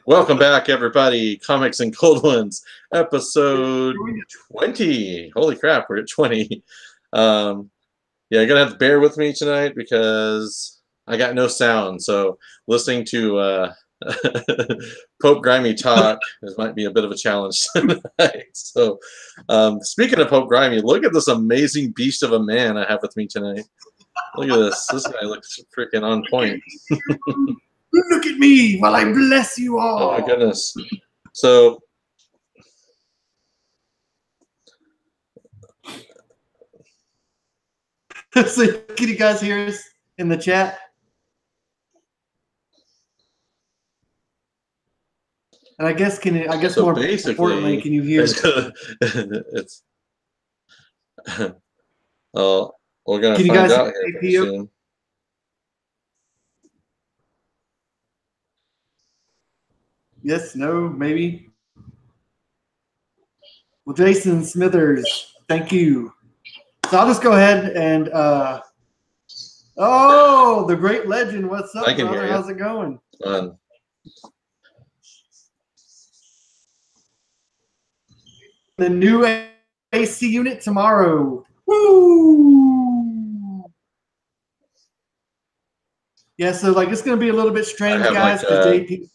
Welcome back, everybody. Comics and Cold Ones, episode 20. Holy crap, we're at 20. Yeah, you're going to have to bear with me tonight because I got no sound. So listening to Pope Grimy talk, this might be a bit of a challenge tonight. So speaking of Pope Grimy, look at this amazing beast of a man I have with me tonight. Look at this. This guy looks freaking on point. Look at me while I bless you all. Oh my goodness. So so can you guys hear us in the chat? And I guess so more basically, importantly, can you hear it's oh, we're gonna can you find guys out here pretty soon. Yes, no, maybe. Well, Jason Smithers, thank you. So I'll just go ahead and oh, the great legend, what's up, brother? How's it going? Fun. The new AC unit tomorrow. Woo! Yeah, so like it's gonna be a little bit strange, guys, because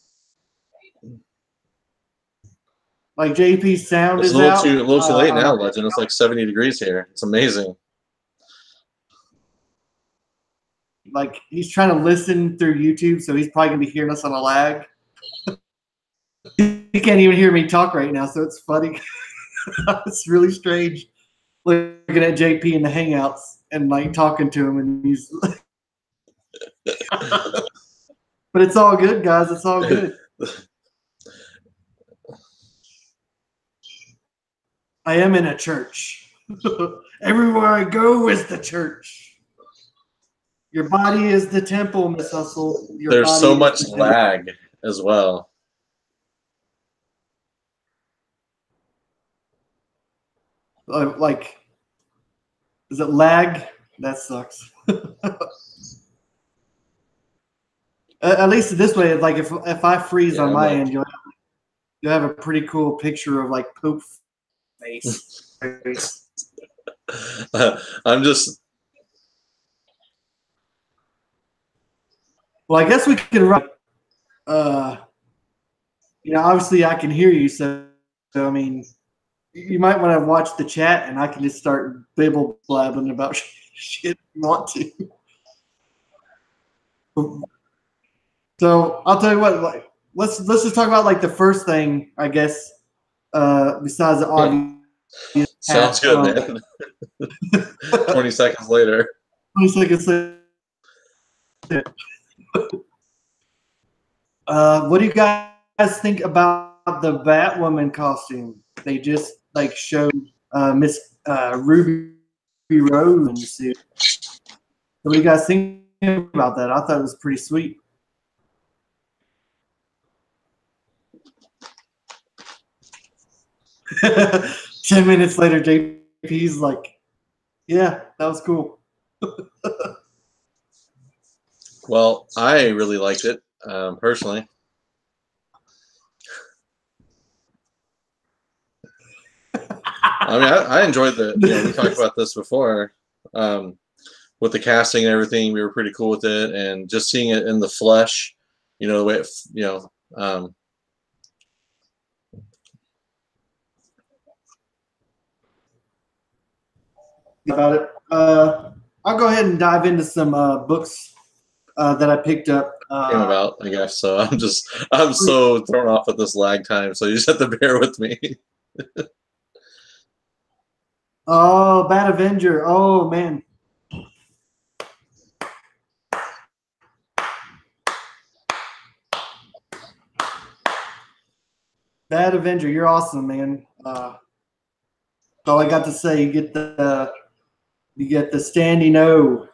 JP's sound it's is a little too late now, Legend. It's like 70 degrees here. It's amazing. Like he's trying to listen through YouTube, so he's probably gonna be hearing us on a lag. He can't even hear me talk right now, so it's funny. It's really strange looking at JP in the Hangouts and like talking to him, and he's. But it's all good, guys. It's all good. I am in a church. Everywhere I go is the church. Your body is the temple, Miss Hustle. There's so much lag as well. Like, is it lag? That sucks. At least this way, like if I freeze on my end, you'll have a pretty cool picture of like Pope face. I'm just. Well, I guess we could write. Obviously I can hear you, so I mean, you might want to watch the chat, and I can just start bibble blabbing about shit you want to. So I'll tell you what. Like, let's just talk about like the first thing, I guess. Besides the obvious. Sounds good, man. 20 seconds later. 20 seconds later. What do you guys think about the Batwoman costume? They just like showed Miss Ruby Rose in the suit. What do you guys think about that? I thought it was pretty sweet. Ten minutes later, JP's like, "Yeah, that was cool." Well, I really liked it personally. I mean, I enjoyed the. We talked about this before with the casting and everything. We were pretty cool with it, and just seeing it in the flesh. The way it. About it. I'll go ahead and dive into some books that I picked up. Came about, I guess. So I'm so thrown off at this lag time. So you just have to bear with me. Oh, Bad Avenger. Oh, man. Bad Avenger, you're awesome, man. All I got to say, you get the standing O.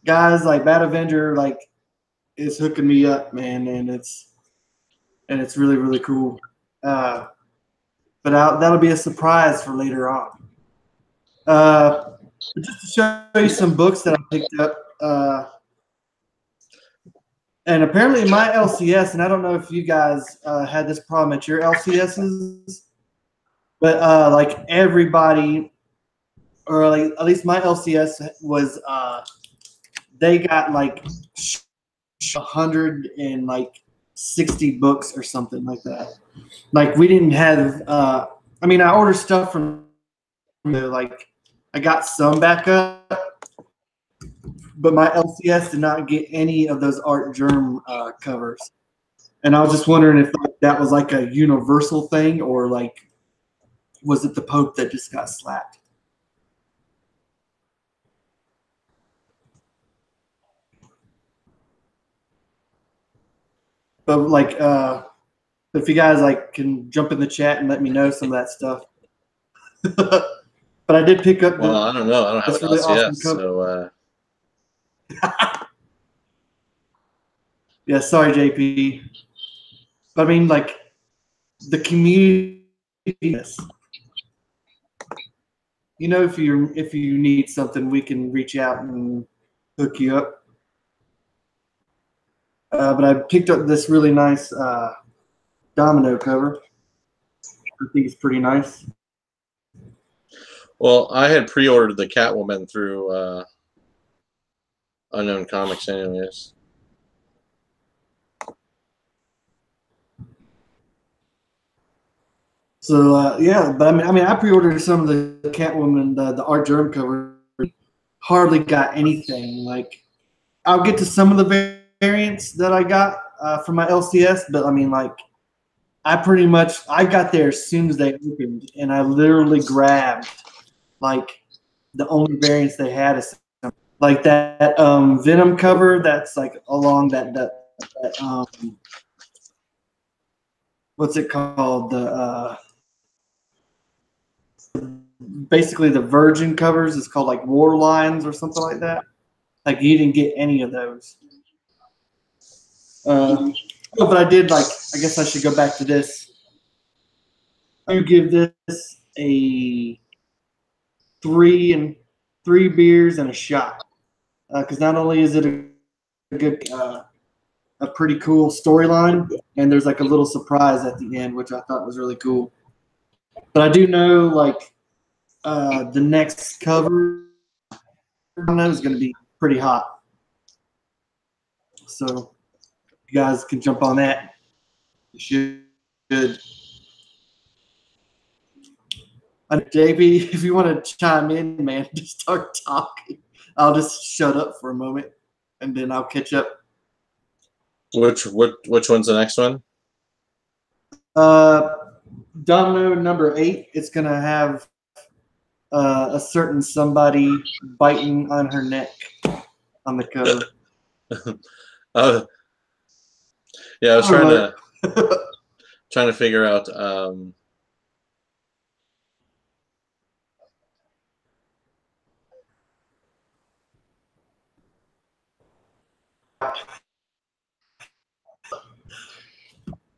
Guys, like Bad Avenger, like is hooking me up, man, and it's really, really cool. But that'll be a surprise for later on. Just to show you some books that I picked up. And apparently my LCS, and I don't know if you guys had this problem at your LCSs, but like everybody, or like at least my LCS was, they got like 160 books or something like that. Like we didn't have. I mean, I ordered stuff from like I got some back up, but my LCS did not get any of those art germ covers. And I was just wondering if that was like a universal thing, or like was it the Pope that just got slapped? But like, if you guys like can jump in the chat and let me know some of that stuff. But I did pick up. Well, I don't know. I don't have an really LCS, awesome cover. so. Yeah, sorry, JP. But I mean, like the community. You know, if you need something, we can reach out and hook you up. But I picked up this really nice Domino cover. I think it's pretty nice. Well, I had pre-ordered the Catwoman through Unknown Comics, anyways. So yeah, but I mean, I pre-ordered some of the Catwoman, the art germ cover. Hardly got anything. Like, I'll get to some of the variants that I got from my LCS, but I mean, like, I got there as soon as they opened, and I literally grabbed like the only variants they had, is like that Venom cover that's like along that what's it called, the basically the Virgin covers is called like War Lines or something like that. Like you didn't get any of those. But I did, like, I guess I should go back to this. I give this a 3 beers and a shot, because not only is it a good, a pretty cool storyline, and there's like a little surprise at the end, which I thought was really cool. But I do know, like, the next cover I know is going to be pretty hot. So you guys can jump on that. You should. JB, if you want to chime in, man, just start talking. I'll just shut up for a moment, and then I'll catch up. Which one's the next one? Domino number 8. It's gonna have a certain somebody biting on her neck on the cover. Yeah, I was trying to figure out.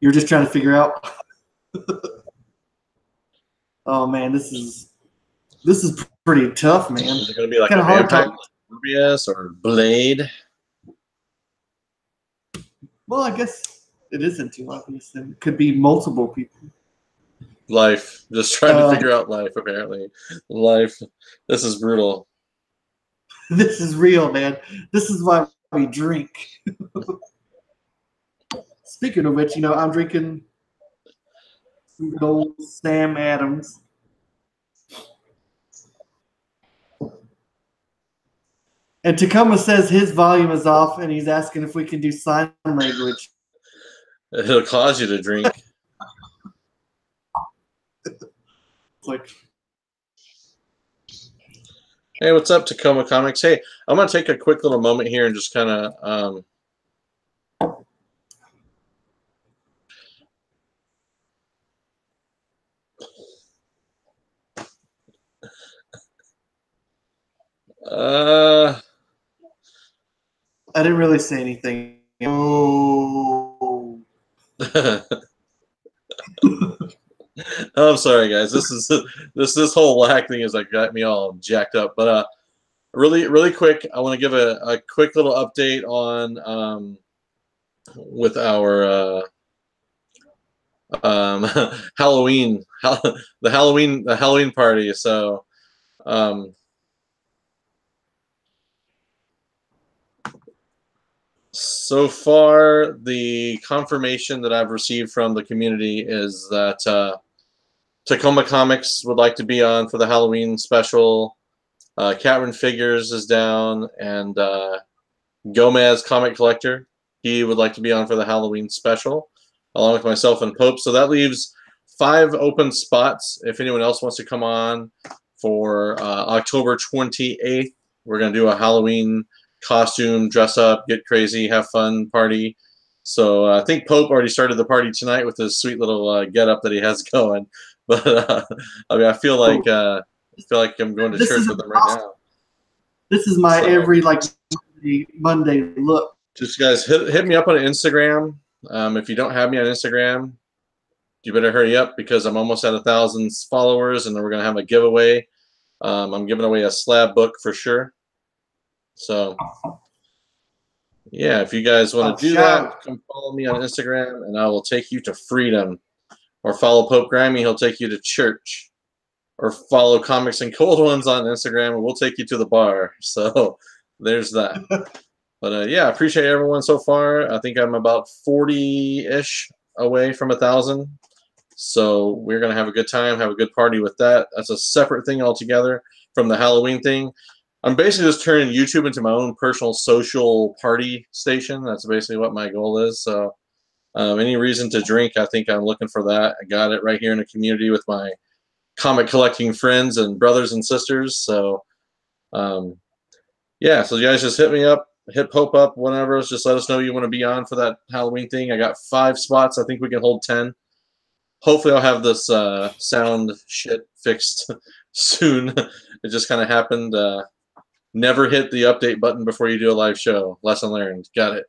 You're just trying to figure out. Oh man, this is pretty tough, man. Is it going to be like a vampire, Morbius, or Blade? Well, I guess it isn't too obvious. Then it could be multiple people. Life. Just trying to figure out life, apparently. Life. This is brutal. This is real, man. This is why we drink. Speaking of which, I'm drinking some good old Sam Adams. And Tacoma says his volume is off, and he's asking if we can do sign language. It'll cause you to drink. Like, hey, what's up, Tacoma Comics? Hey, I'm going to take a quick little moment here and just kind of I didn't really say anything. Oh. I'm sorry, guys. This whole whack thing has like got me all jacked up. But really quick, I want to give a quick little update on with our Halloween, the Halloween party. So so far, the confirmation that I've received from the community is that Tacoma Comics would like to be on for the Halloween special. Catherine Figures is down, and Gomez Comic Collector, he would like to be on for the Halloween special, along with myself and Pope. So that leaves 5 open spots. If anyone else wants to come on for October 28th, we're going to do a Halloween costume, dress up, get crazy, have fun party. So I think Pope already started the party tonight with his sweet little get up that he has going. But I mean, I feel like I'm going to church with him right now. This is my every like Monday look. Just guys, hit me up on Instagram. If you don't have me on Instagram, you better hurry up because I'm almost at 1,000 followers, and then we're gonna have a giveaway. I'm giving away a slab book for sure. So yeah, if you guys want to do that, come follow me on Instagram, and I will take you to freedom. Or follow Pope Grammy, he'll take you to church. Or follow Comics and Cold Ones on Instagram, and we'll take you to the bar. So there's that. But yeah, I appreciate everyone so far. I think I'm about 40-ish away from 1,000. So we're going to have a good time, have a good party with that. That's a separate thing altogether from the Halloween thing. I'm basically just turning YouTube into my own personal social party station. That's basically what my goal is. So any reason to drink, I think I'm looking for that. I got it right here in the community with my comic collecting friends and brothers and sisters. So yeah, so you guys just hit me up, hit Pope up, whatever. Just let us know you want to be on for that Halloween thing. I got 5 spots. I think we can hold 10. Hopefully I'll have this sound shit fixed soon. It just kind of happened. Never hit the update button before you do a live show. Lesson learned. Got it.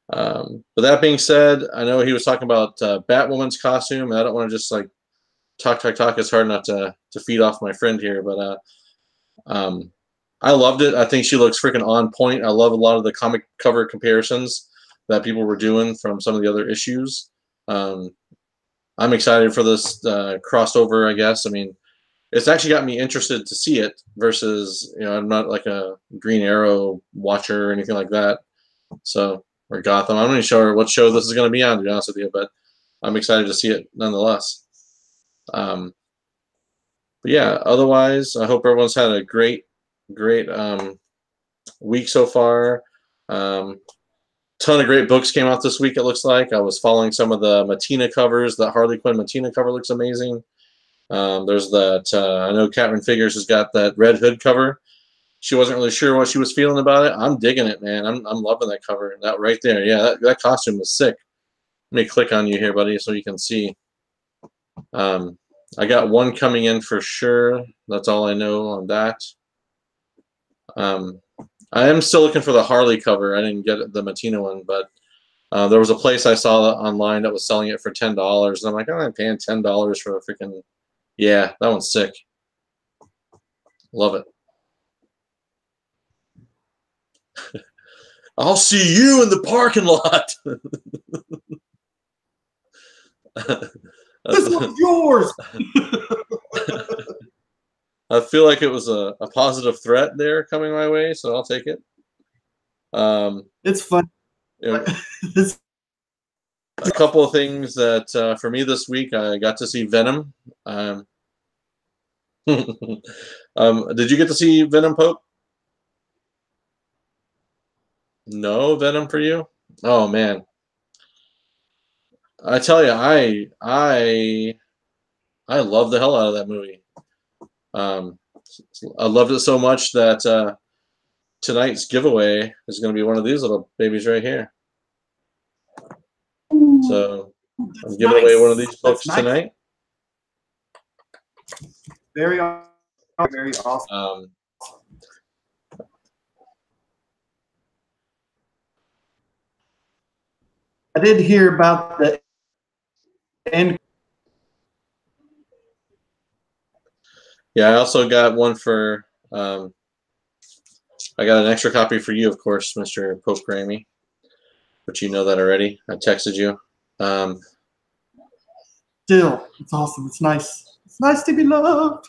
But that being said, I know he was talking about Batwoman's costume. I don't want to just like talk. It's hard not to feed off my friend here, but I loved it. I think she looks freaking on point. I love a lot of the comic cover comparisons that people were doing from some of the other issues. I'm excited for this crossover, I guess. I mean, it's actually got me interested to see it versus, I'm not like a Green Arrow watcher or anything like that. So, or Gotham. I'm not even sure what show this is going to be on, to be honest with you, but I'm excited to see it nonetheless. But yeah, otherwise, I hope everyone's had a great week so far. Ton of great books came out this week, it looks like. I was following some of the Matina covers. The Harley Quinn Matina cover looks amazing. There's that, I know Catherine Figures has got that Red Hood cover. She wasn't really sure what she was feeling about it. I'm digging it, man. I'm loving that cover. That right there. Yeah, that costume is sick. Let me click on you here, buddy, so you can see. I got one coming in for sure. That's all I know on that. I am still looking for the Harley cover. I didn't get the Matina one, but there was a place I saw online that was selling it for $10. And I'm like, oh, I'm paying $10 for a freaking... Yeah, that one's sick. Love it. I'll see you in the parking lot. This one's yours. I feel like it was a positive threat there coming my way, so I'll take it. It's fun. A couple of things that for me this week, I got to see Venom. Did you get to see Venom, Pope? No Venom for you? Oh man, I tell you, I love the hell out of that movie. I loved it so much that tonight's giveaway is going to be one of these little babies right here. So I'm giving away one of these books tonight. Very awesome. I did hear about the end. Yeah, I also got one for. I got an extra copy for you, of course, Mr. Pope Grammy. but you know that already. I texted you. Still, it's awesome. It's nice. It's nice to be loved.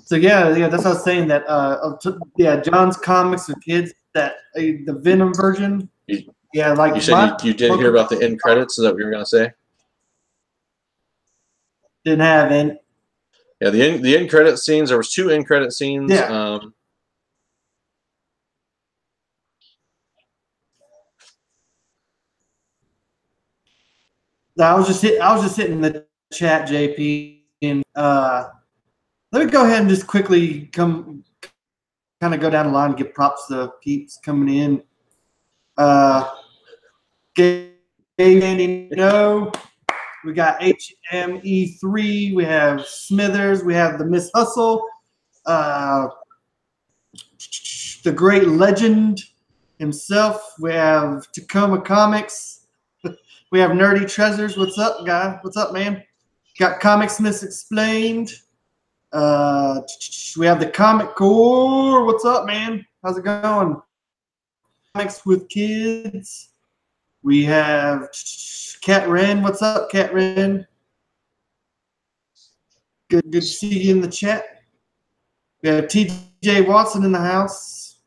So yeah, that's what I was saying. That John's comics with kids. That the Venom version. Yeah, like you said you did hear about the end credits. Is that what you were gonna say? Didn't have any. Yeah, the end credit scenes. There was 2 end credit scenes. Yeah. I was just hitting in the chat, JP, and let me go ahead and just quickly kind of go down the line and give props to peeps coming in. No, we got HME3, we have Smithers, we have the Miss Hustle, the great legend himself, we have Tacoma Comics, we have Nerdy Treasures. What's up, guy? What's up, man? Got Comics Misexplained. We have the Comic Core. What's up, man? How's it going? Comics with Kids. We have Cat Ren. What's up, Cat Ren? Good to see you in the chat. We have TJ Watson in the house.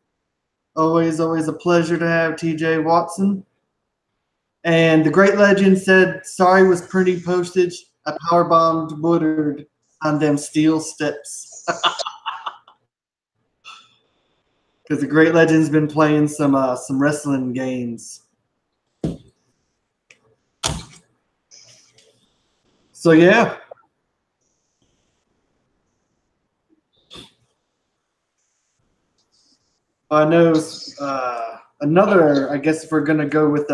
Always a pleasure to have TJ Watson. And the great legend said, sorry was printing postage. I powerbombed Woodard on them steel steps. Because the great legend's been playing some wrestling games. So yeah. I know another, I guess if we're gonna go with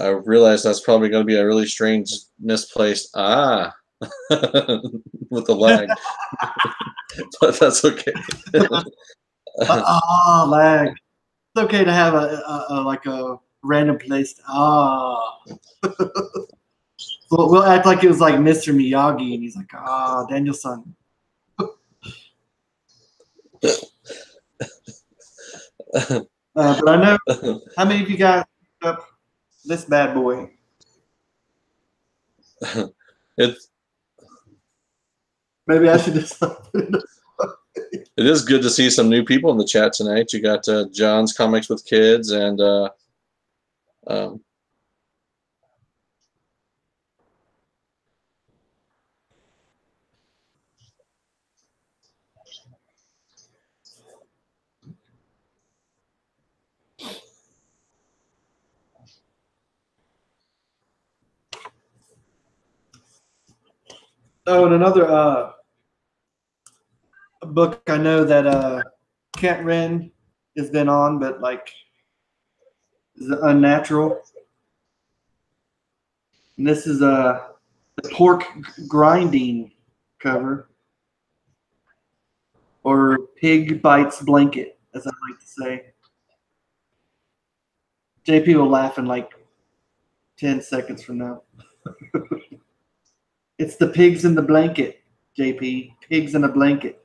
I realize that's probably going to be a really strange, misplaced with the lag, but that's okay. Lag. It's okay to have a random place. We'll act like it was like Mr. Miyagi, and he's like, Danielson. But I know how many of you guys picked up this bad boy? Maybe I should just. It is good to see some new people in the chat tonight. You got John's Comics with Kids and and another book I know that Kent Wren has been on, but like is Unnatural. And this is the pork grinding cover, or pig bites blanket, as I like to say. JP will laugh in like 10 seconds from now. It's the pigs in the blanket, JP. Pigs in a blanket.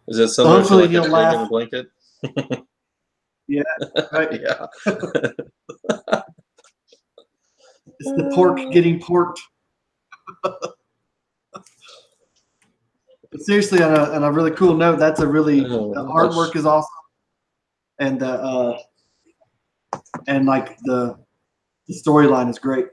Is it something like a pig in a blanket? Yeah. Right. Yeah. It's the pork getting porked. But seriously, on a really cool note, that's a really the artwork is awesome, and like the storyline is great.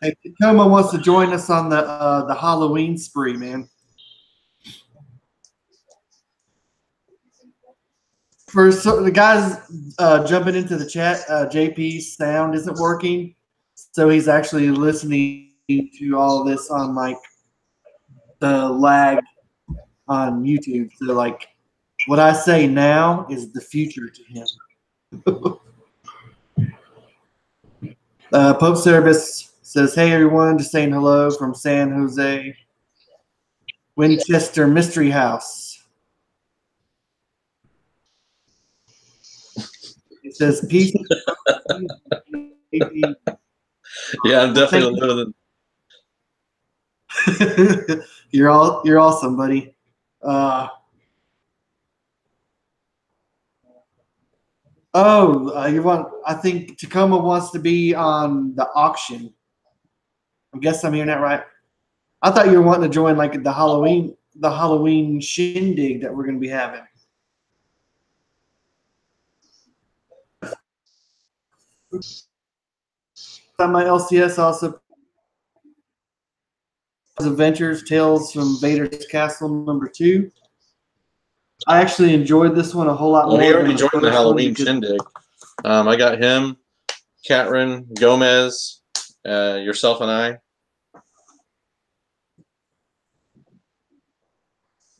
Hey, Tacoma wants to join us on the Halloween spree, man. For the guys jumping into the chat, JP's sound isn't working, so he's actually listening to all this on like the lag on YouTube. So like what I say now is the future to him. Pope Service says, hey everyone, just saying hello from San Jose Winchester Mystery House. It says peace. Yeah, I'm definitely living. You're awesome, buddy. You want? I think Tacoma wants to be on the auction. I guess I'm hearing that right. I thought you were wanting to join like the Halloween shindig that we're going to be having. My LCS also Adventures Tales from Vader's Castle #2. I actually enjoyed this one a whole lot more. He already than joined the Halloween shindig. I got him, Catherine, Gomez, yourself, and I.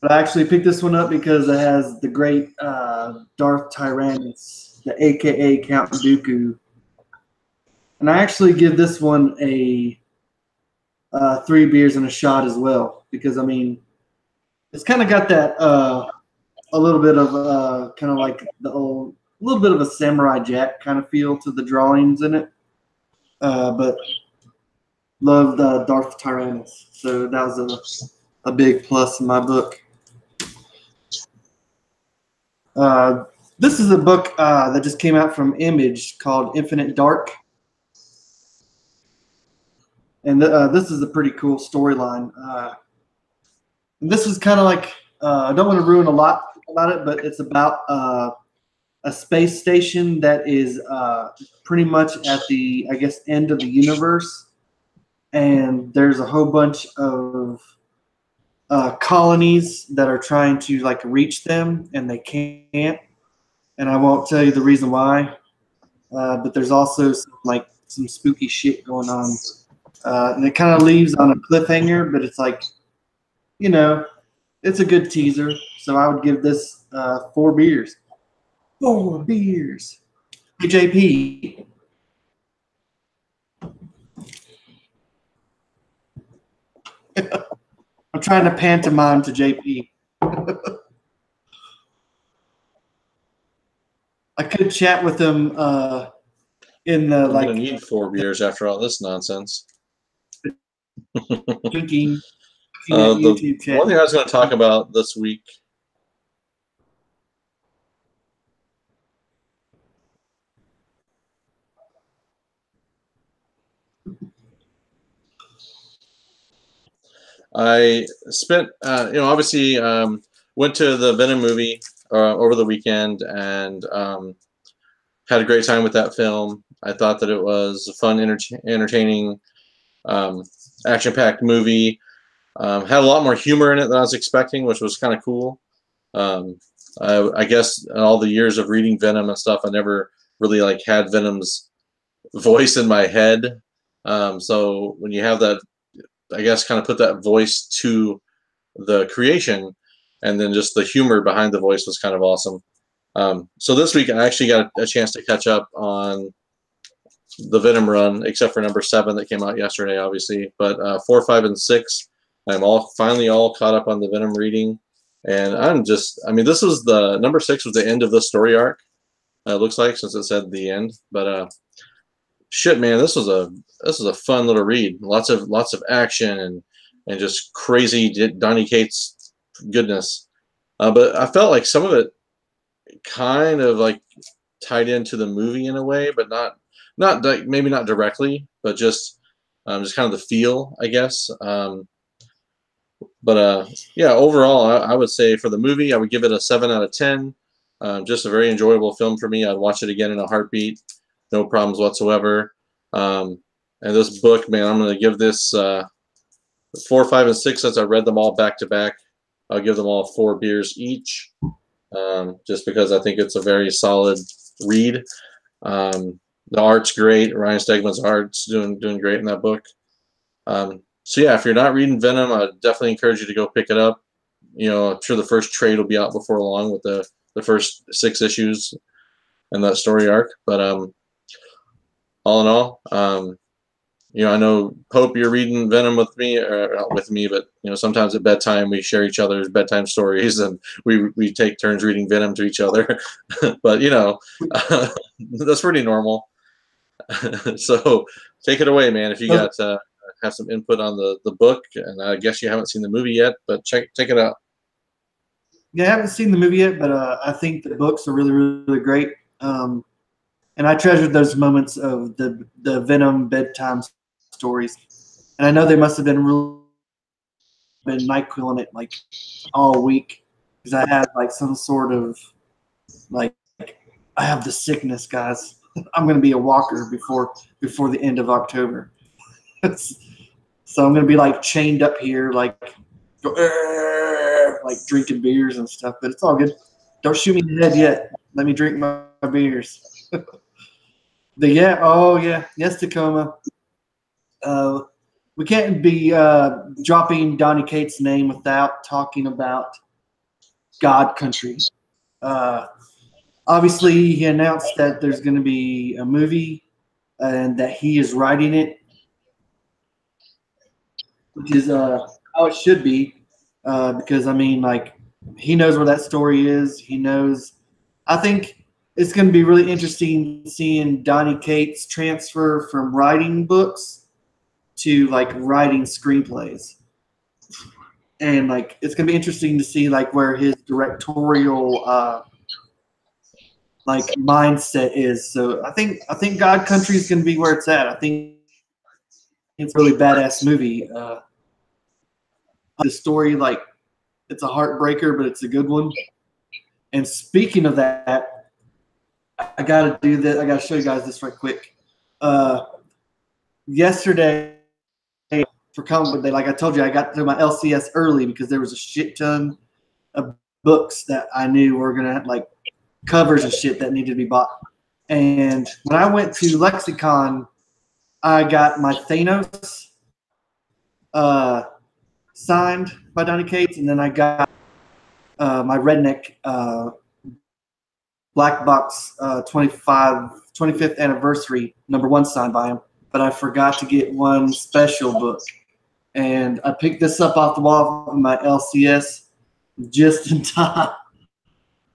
But I actually picked this one up because it has the great Darth Tyrannus, the AKA Count Dooku. And I actually give this one a 3 beers and a shot as well, because I mean, it's kind of got that a little bit of kind of like the old, a little bit of a Samurai Jack kind of feel to the drawings in it. But loved Darth Tyrannus, so that was a big plus in my book. This is a book that just came out from Image called Infinite Dark. And this is a pretty cool storyline. This is kind of like, I don't want to ruin a lot about it, but it's about a space station that is pretty much at the, I guess, end of the universe. And there's a whole bunch of colonies that are trying to like reach them, and they can't. And I won't tell you the reason why, but there's also some spooky shit going on. And it kind of leaves on a cliffhanger, but it's like, you know, it's a good teaser. So I would give this 4 beers. 4 beers. Hey, JP. I'm trying to pantomime to JP. I could chat with him in the I'm gonna need 4 beers after all this nonsense. drinking. The one thing I was going to talk about this week. I spent, obviously went to the Venom movie over the weekend and had a great time with that film. I thought that it was a fun, entertaining, action-packed movie. Had a lot more humor in it than I was expecting, which was kind of cool. I guess in all the years of reading Venom and stuff, I never really like had Venom's voice in my head. So when you have that, I guess, kind of put that voice to the creation, and then just the humor behind the voice was kind of awesome. So this week I actually got a chance to catch up on the Venom run, except for #7 that came out yesterday, obviously. But 4, 5, and 6, I'm finally all caught up on the Venom reading, and this was the #6 was the end of the story arc. It looks like, since it said the end, but shit, man, this was a fun little read. Lots of action and just crazy Donnie Cates goodness. But I felt like some of it kind of like tied into the movie in a way, but maybe not directly, but just kind of the feel, I guess. Yeah, overall, I would say for the movie, I would give it a 7 out of 10. Just a very enjoyable film for me. I'd watch it again in a heartbeat, no problems whatsoever. And this book, man, I'm going to give this 4, 5, and 6, since I read them all back to back. I'll give them all 4 beers each, just because I think it's a very solid read. The art's great. Ryan Stegman's art's doing great in that book. So yeah, if you're not reading Venom, I definitely encourage you to go pick it up. I'm sure the first trade will be out before long with the first 6 issues and that story arc. But all in all, I know Pope, you're reading Venom with me, or not with me, but sometimes at bedtime we share each other's bedtime stories, and we take turns reading Venom to each other. But that's pretty normal. So take it away, man. If you got have some input on the book, and I guess you haven't seen the movie yet, but take it out. Yeah, I haven't seen the movie yet, but I think the books are really, really great. And I treasured those moments of the Venom bedtime stories. And I know they must have been NyQuiling it like all week because I had like some sort of like I have the sickness, guys. I'm going to be a walker before the end of October. So I'm going to be like chained up here, like drinking beers and stuff. But it's all good. Don't shoot me in the head yet. Let me drink my beers. But yeah, oh yeah, yes, Tacoma. We can't be dropping Donnie Cates' name without talking about God Country. Obviously, he announced that there's going to be a movie and that he is writing it, which is how it should be. Because I mean, like, he knows where that story is. He knows. I think it's going to be really interesting seeing Donnie Cates transfer from writing books to like writing screenplays, and like it's going to be interesting to see like where his directorial like mindset is. So I think God Country is going to be where it's at. I think it's a really badass movie. The story, like, it's a heartbreaker, but it's a good one. And speaking of that, I got to do that. I got to show you guys this right quick. Yesterday, for comic book day, like I told you, I got through my LCS early because there was a shit ton of books that I knew were going to like covers and shit that needed to be bought. And when I went to Lexicon, I got my Thanos signed by Donnie Cates, and then I got my Redneck Black Box 25th anniversary #1 signed by him. But I forgot to get one special book. And I picked this up off the wall of my LCS just in time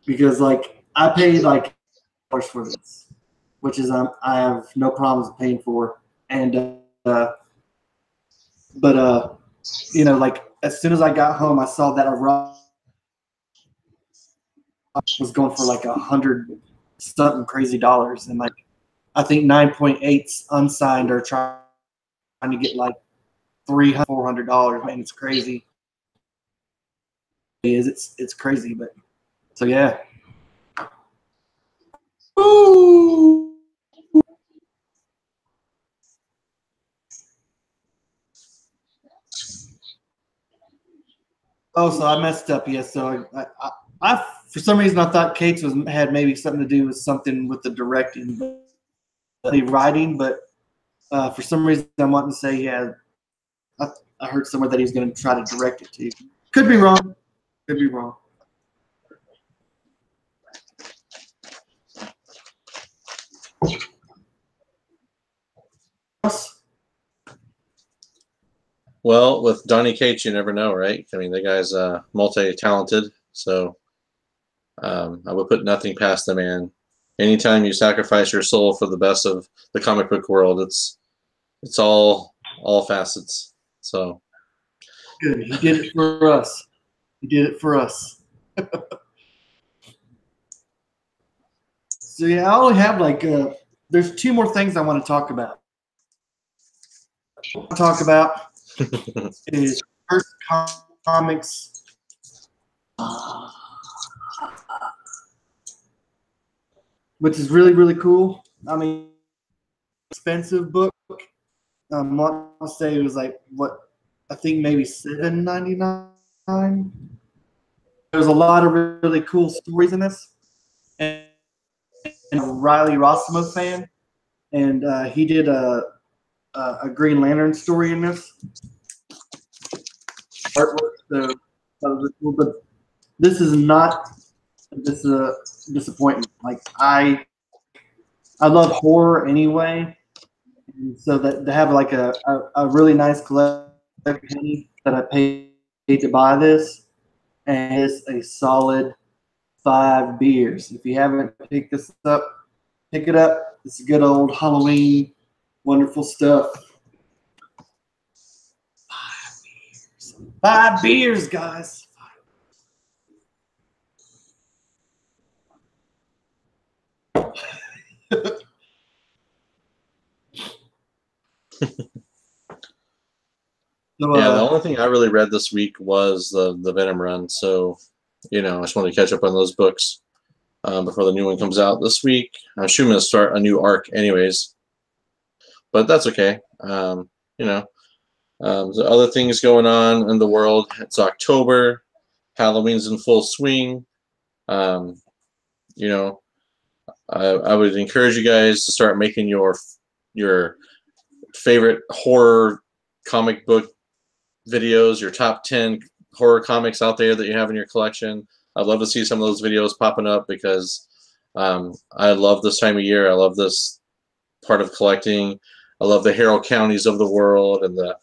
because, like, I paid like for this, which is I have no problems paying for. And like as soon as I got home, I saw that a was going for like $100 something crazy dollars, and like I think 9.8s unsigned are trying to get like $300-400. Man, it's crazy. It's crazy, but so yeah. Ooh. Oh, so I messed up. Yes, so I for some reason I thought Cates had maybe something to do with something with the directing, but the writing. But for some reason I'm wanting to say he had. I heard somewhere that he was going to try to direct it too. Could be wrong. Could be wrong. Well, with Donnie Cates, you never know, right? I mean, the guy's multi-talented, so I would put nothing past the man. Anytime you sacrifice your soul for the best of the comic book world, it's all facets. So good. He did it for us. He did it for us. So yeah, I only have like there's 2 more things I want to talk about. Is First Comics. Which is really, really cool. I mean, expensive book. I want to say it was like what I think maybe $7.99. There's a lot of really cool stories in this, and a Riley Rossmo fan, and he did a Green Lantern story in this artwork. So but this is not. This is a disappointment. Like I love horror anyway. so that they have like a really nice collection that I paid to buy this, and it's a solid 5 beers. If you haven't picked this up, pick it up. It's good old Halloween, wonderful stuff. 5 beers, guys. So, Yeah, the only thing I really read this week was the Venom run. So, I just wanted to catch up on those books before the new one comes out this week. I'm assuming to start a new arc, anyways, but that's okay. There's other things going on in the world. It's October, Halloween's in full swing. You know, I would encourage you guys to start making your favorite horror comic book videos, your top 10 horror comics out there that you have in your collection. I'd love to see some of those videos popping up because I love this time of year. I love this part of collecting. I love the Harrow Counties of the world and the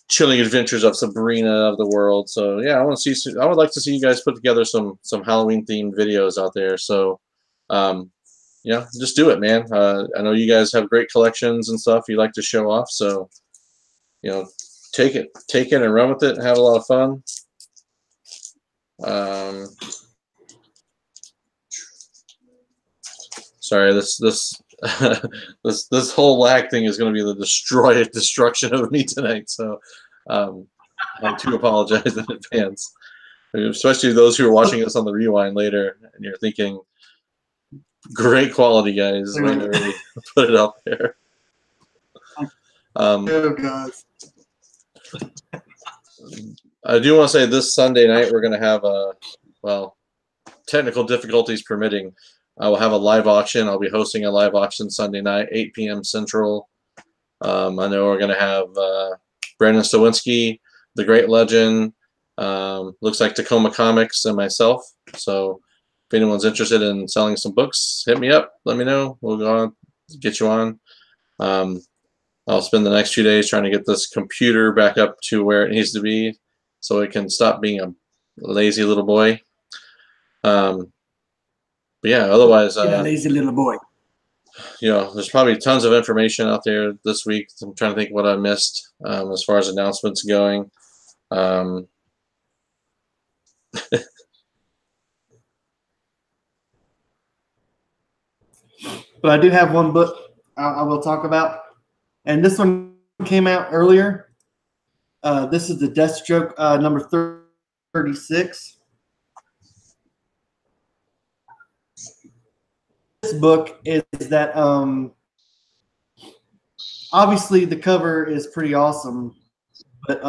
Chilling Adventures of Sabrina of the world. So yeah, I would like to see you guys put together some Halloween themed videos out there. So just do it, man. I know you guys have great collections and stuff you like to show off. So take it and run with it and have a lot of fun. Sorry, this this whole lag thing is going to be the destruction of me tonight. So I do apologize in advance, especially those who are watching us on the rewind later, and you're thinking, "Great quality, guys." Way to really put it out there. oh, guys. I do want to say this Sunday night we're going to have technical difficulties permitting, I will have a live auction. I'll be hosting a live auction Sunday night, 8 p.m. Central. I know we're going to have Brandon Stawinski, the Great Legend, looks like Tacoma Comics, and myself. So if anyone's interested in selling some books, hit me up. Let me know. We'll go on, get you on. I'll spend the next few days trying to get this computer back up to where it needs to be so it can stop being a lazy little boy. But yeah, otherwise, lazy little boy. There's probably tons of information out there this week. I'm trying to think what I missed as far as announcements going. But I do have one book I will talk about, and this one came out earlier. This is the Deathstroke number 36. This book is that obviously the cover is pretty awesome, but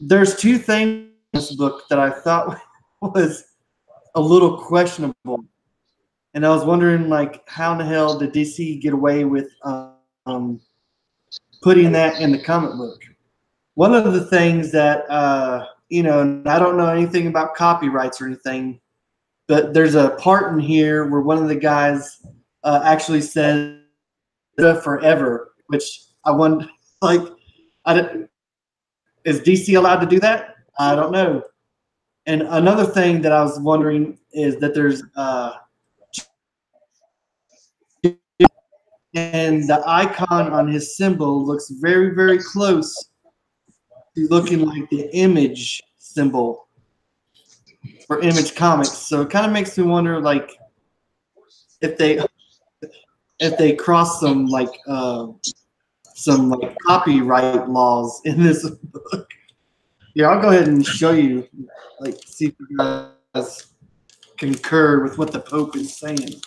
there's 2 things in this book that I thought was a little questionable, and I was wondering, like, how in the hell did DC get away with putting that in the comic book? One of the things that I don't know anything about copyrights or anything, but there's a part in here where one of the guys actually says forever, which I wonder, like, is DC allowed to do that? I don't know. And another thing that I was wondering is that there's and the icon on his symbol looks very, very close to looking like the Image symbol for Image Comics. So it kind of makes me wonder, like, if they cross some copyright laws in this book. Yeah, I'll go ahead and show you, like, see if you guys concur with what the Pope is saying.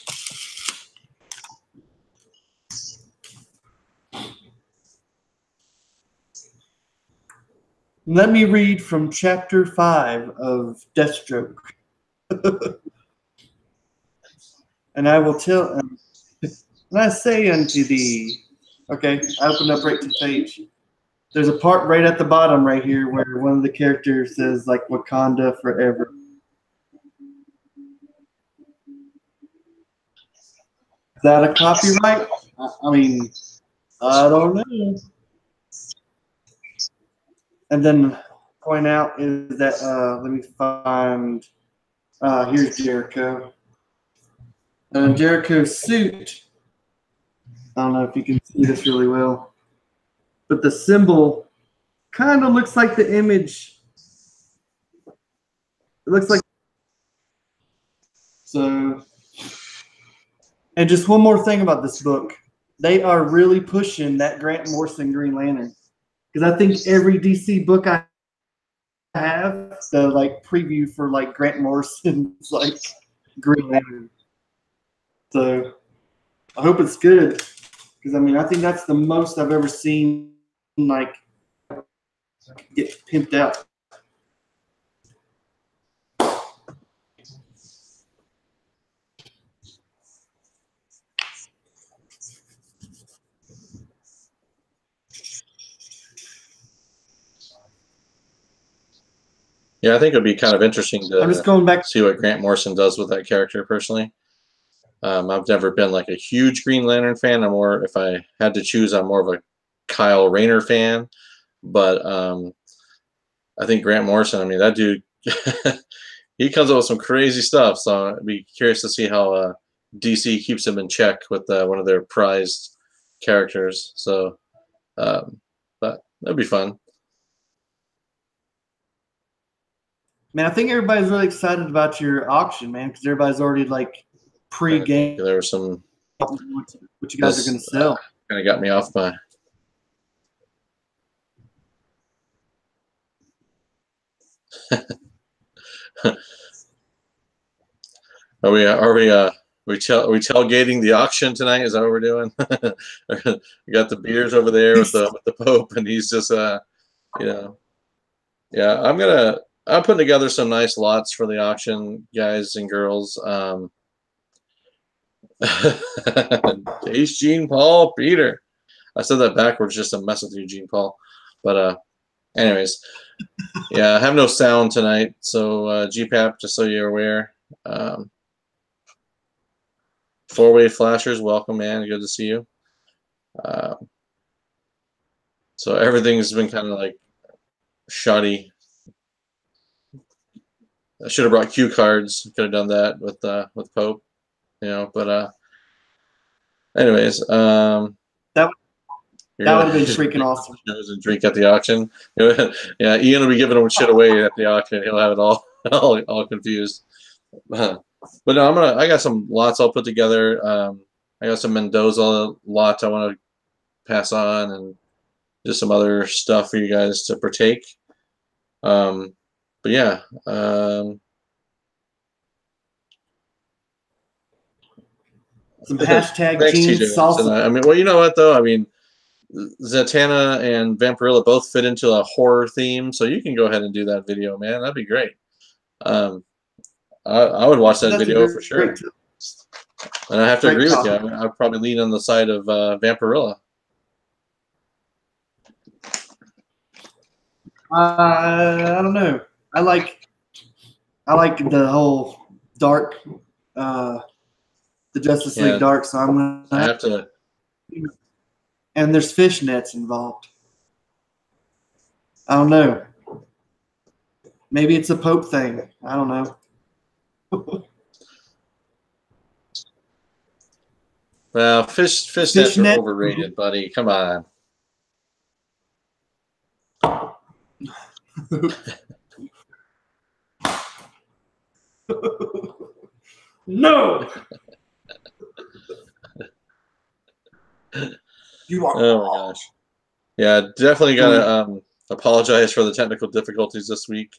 Let me read from chapter 5 of Deathstroke. And I will tell, and I say unto thee, okay, I opened up right to the page. There's a part right at the bottom right here where one of the characters says, like, Wakanda forever. Is that a copyright? I mean, I don't know. And then point out is that let me find. Here's Jericho. Jericho's suit. I don't know if you can see this really well, but the symbol kind of looks like the image. It looks like so. And just one more thing about this book, they are really pushing that Grant Morrison Green Lantern, because I think every DC book I have the like preview for like Grant Morrison's like Green Lantern. So I hope it's good, because I mean I think that's the most I've ever seen like get pimped out. Yeah, I think it'd be kind of interesting I'm just going back. to see what Grant Morrison does with that character personally. I've never been like a huge Green Lantern fan. I'm more, if I had to choose, I'm more of a Kyle Rayner fan. But I think Grant Morrison, I mean, that dude, he comes up with some crazy stuff. So I'd be curious to see how DC keeps him in check with one of their prized characters. So, but that'd be fun. Man, I think everybody's really excited about your auction, man, because everybody's already like pre-game. There was some what you guys are going to sell. Kind of got me off my. Are we tailgating the auction tonight? Is that what we're doing? We got the beers over there with the Pope, and he's just you know, yeah. I'm putting together some nice lots for the auction, guys and girls. Ace, Gene Paul, Peter. I said that backwards just to mess with you, Gene Paul. But anyways, yeah, I have no sound tonight, so GPAP, just so you're aware. Four-way flashers, welcome, man. Good to see you. So everything's been kind of like shoddy. I should have brought cue cards. Could have done that with Pope, you know. But anyways, that would have been freaking awesome. And drink at the auction. Yeah, Ian will be giving them shit away at the auction. He'll have it all confused. But no, I got some lots I'll put together. I got some Mendoza lots I want to pass on, and just some other stuff for you guys to partake. But yeah, some hashtag thanks, Gene TJ. Salsa. I mean, well, you know what though? I mean, Zatanna and Vampirilla both fit into a horror theme, so you can go ahead and do that video, man. That'd be great. I would watch that video for sure. And I have to agree with you. I'd probably lean on the side of Vampirilla. I don't know. I like the whole dark, the Justice League dark. So I'm gonna have to. And there's fishnets involved. I don't know. Maybe it's a Pope thing. I don't know. Well, fishnets are overrated, buddy. Come on. No. You are. Oh my gosh. Yeah, definitely gotta apologize for the technical difficulties this week.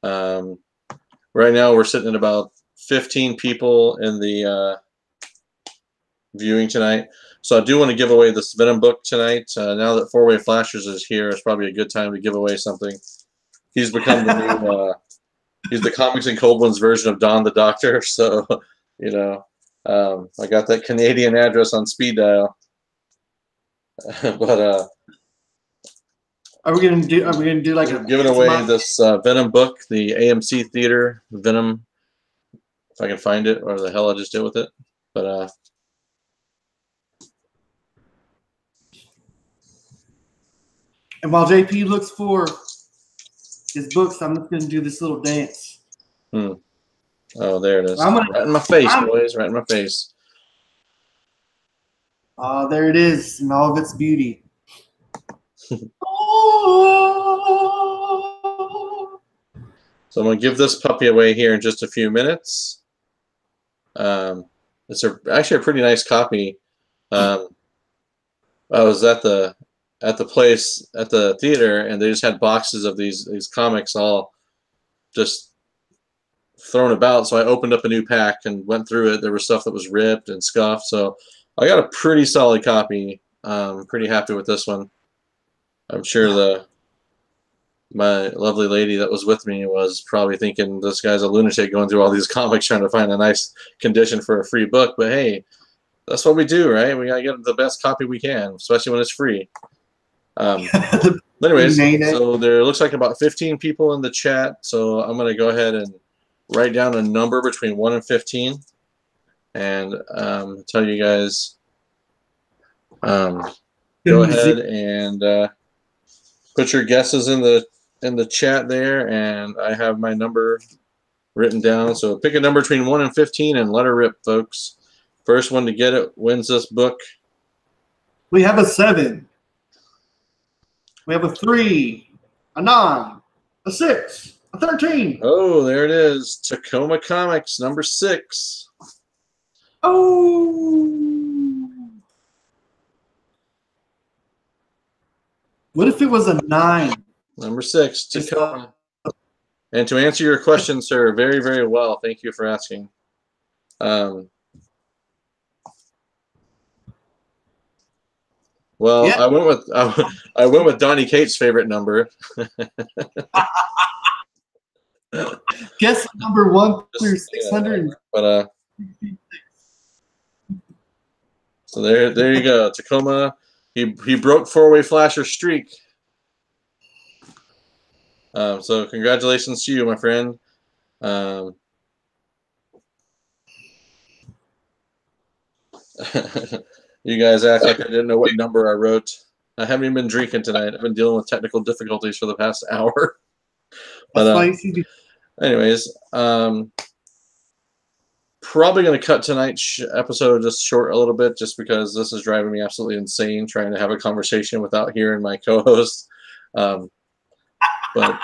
Right now we're sitting at about 15 people in the viewing tonight. So I do want to give away this Venom book tonight. Now that Four-Way Flashers is here, it's probably a good time to give away something. He's become the new, he's the Comics and Cold Ones version of Don the Doctor. So, you know, I got that Canadian address on speed dial. But are we gonna do like a giving away this Venom book, the AMC Theater Venom, if I can find it, or the hell I just did with it. But And while JP looks for his books, I'm just going to do this little dance. Oh, there it is. Right in my face, boys. Right in my face. There it is in all of its beauty. So I'm going to give this puppy away here in just a few minutes. It's actually a pretty nice copy. I was at the place at the theater, and they just had boxes of these comics all just thrown about. So I opened up a new pack and went through it. There was stuff that was ripped and scuffed. So I got a pretty solid copy. Pretty happy with this one. I'm sure my lovely lady that was with me was probably thinking this guy's a lunatic going through all these comics trying to find a nice condition for a free book. But hey, that's what we do, right? We gotta get the best copy we can, especially when it's free. Anyways, so there looks like about 15 people in the chat. So I'm gonna go ahead and write down a number between 1 and 15, and tell you guys. Go ahead and put your guesses in the chat there, and I have my number written down. So pick a number between 1 and 15 and let her rip, folks. First one to get it wins this book. We have a 7. We have a 3, a 9, a 6, a 13. Oh, there it is. Tacoma Comics, number 6. Oh. What if it was a 9? Number 6, Tacoma. And to answer your question, sir, very, very well. Thank you for asking. Well, yeah. I went with Donnie Cates' favorite number. Guess number 1 through 600. Yeah, but so there you go, Tacoma. He broke 4-way flasher streak. So congratulations to you, my friend. You guys act like I didn't know what number I wrote. I haven't even been drinking tonight. I've been dealing with technical difficulties for the past hour. But anyways, probably going to cut tonight's episode just short a little bit, just because this is driving me absolutely insane trying to have a conversation without hearing my co-host. But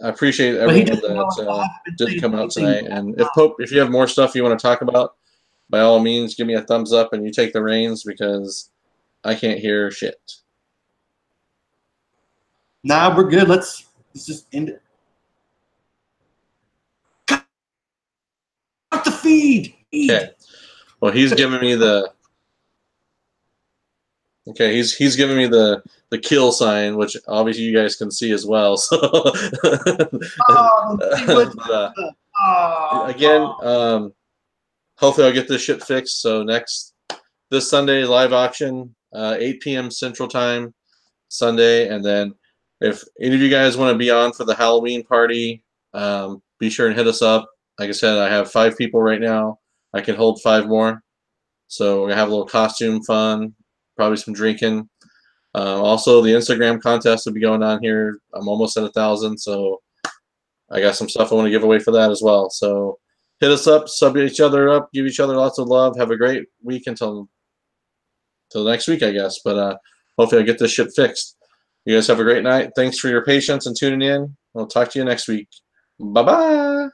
I appreciate everyone that did come out tonight. And if Pope, if you have more stuff you want to talk about, by all means, give me a thumbs up and you take the reins, because I can't hear shit. Nah, we're good. Let's just end it. Cut the feed. Okay. Well, he's giving me the. Okay, he's giving me the kill sign, which obviously you guys can see as well. So again, hopefully I'll get this shit fixed. So this Sunday, live auction, 8 p.m. Central Time, Sunday. And then if any of you guys want to be on for the Halloween party, be sure and hit us up. Like I said, I have 5 people right now. I can hold 5 more. So we're going to have a little costume fun, probably some drinking. Also, the Instagram contest will be going on here. I'm almost at 1,000, so I got some stuff I want to give away for that as well. So hit us up, sub each other up, give each other lots of love. Have a great week until next week, I guess. But hopefully I'll get this shit fixed. You guys have a great night. Thanks for your patience and tuning in. I'll talk to you next week. Bye-bye.